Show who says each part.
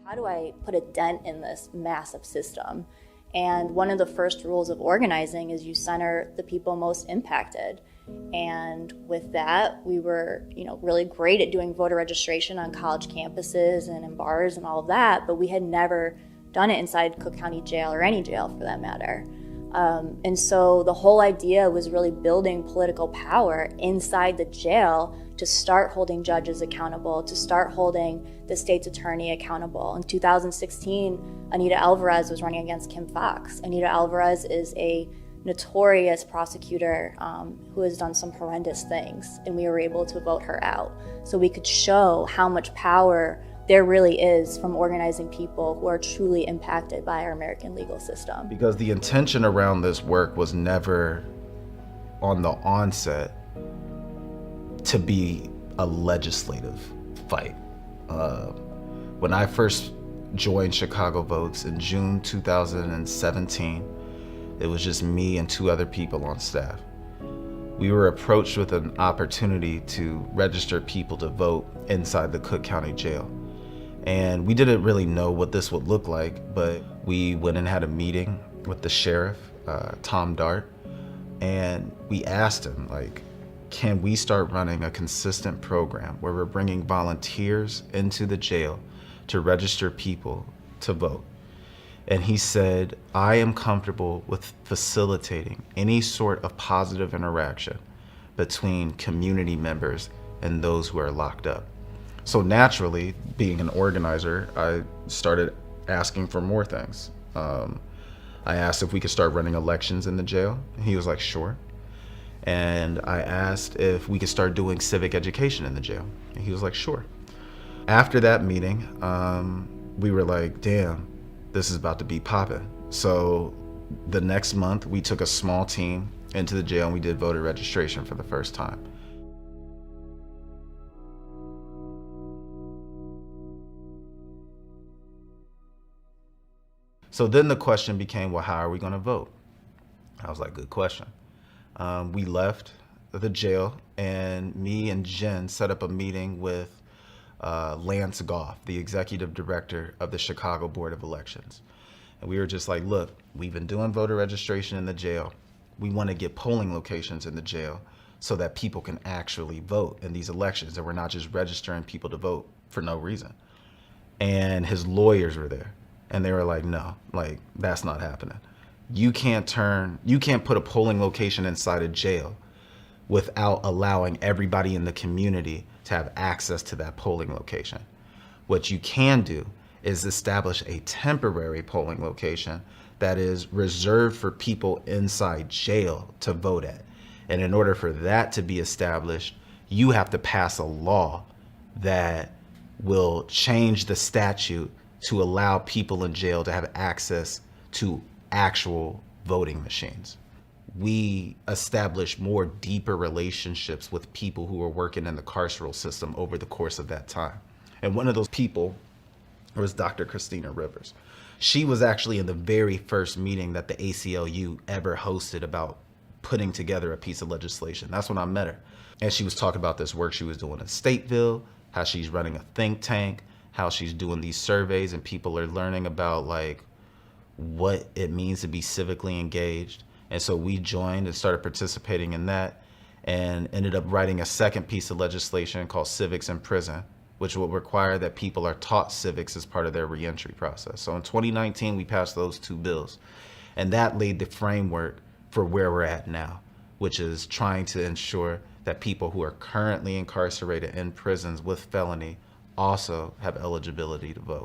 Speaker 1: How do I put a dent in this massive system? And one of the first rules of organizing is you center the people most impacted. And with that, we were, really great at doing voter registration on college campuses and in bars and all of that, but we had never done it inside Cook County Jail or any jail for that matter. And so the whole idea was really building political power inside the jail to start holding judges accountable, to start holding the state's attorney accountable. In 2016, Anita Alvarez was running against Kim Foxx. Anita Alvarez is a notorious prosecutor who has done some horrendous things, and we were able to vote her out. So we could show how much power there really is from organizing people who are truly impacted by our American legal system.
Speaker 2: Because the intention around this work was never on the onset to be a legislative fight. When I first joined Chicago Votes in June 2017, it was just me and 2 other people on staff. We were approached with an opportunity to register people to vote inside the Cook County Jail. And we didn't really know what this would look like, but we went and had a meeting with the sheriff, Tom Dart, and we asked him, can we start running a consistent program where we're bringing volunteers into the jail to register people to vote? And he said, I am comfortable with facilitating any sort of positive interaction between community members and those who are locked up. So naturally, being an organizer, I started asking for more things. I asked if we could start running elections in the jail. He was like, sure. And I asked if we could start doing civic education in the jail. And he was like, sure. After that meeting, we were like, damn, this is about to be popping. So the next month, we took a small team into the jail and we did voter registration for the first time. So then the question became, well, how are we gonna vote? I was like, good question. We left the jail and me and Jen set up a meeting with Lance Goff, the executive director of the Chicago Board of Elections. And we were just like, look, we've been doing voter registration in the jail. We wanna get polling locations in the jail so that people can actually vote in these elections, and we're not just registering people to vote for no reason. And his lawyers were there. And they were like, no, that's not happening. You can't put a polling location inside a jail without allowing everybody in the community to have access to that polling location. What you can do is establish a temporary polling location that is reserved for people inside jail to vote at. And in order for that to be established, you have to pass a law that will change the statute to allow people in jail to have access to actual voting machines. We established more deeper relationships with people who were working in the carceral system over the course of that time. And one of those people was Dr. Christina Rivers. She was actually in the very first meeting that the ACLU ever hosted about putting together a piece of legislation. That's when I met her. And she was talking about this work she was doing in Stateville, how she's running a think tank, how she's doing these surveys and people are learning about what it means to be civically engaged. And so we joined and started participating in that and ended up writing a second piece of legislation called Civics in Prison, which will require that people are taught civics as part of their reentry process. So in 2019, we passed those 2 bills. And that laid the framework for where we're at now, which is trying to ensure that people who are currently incarcerated in prisons with felony also have eligibility to vote.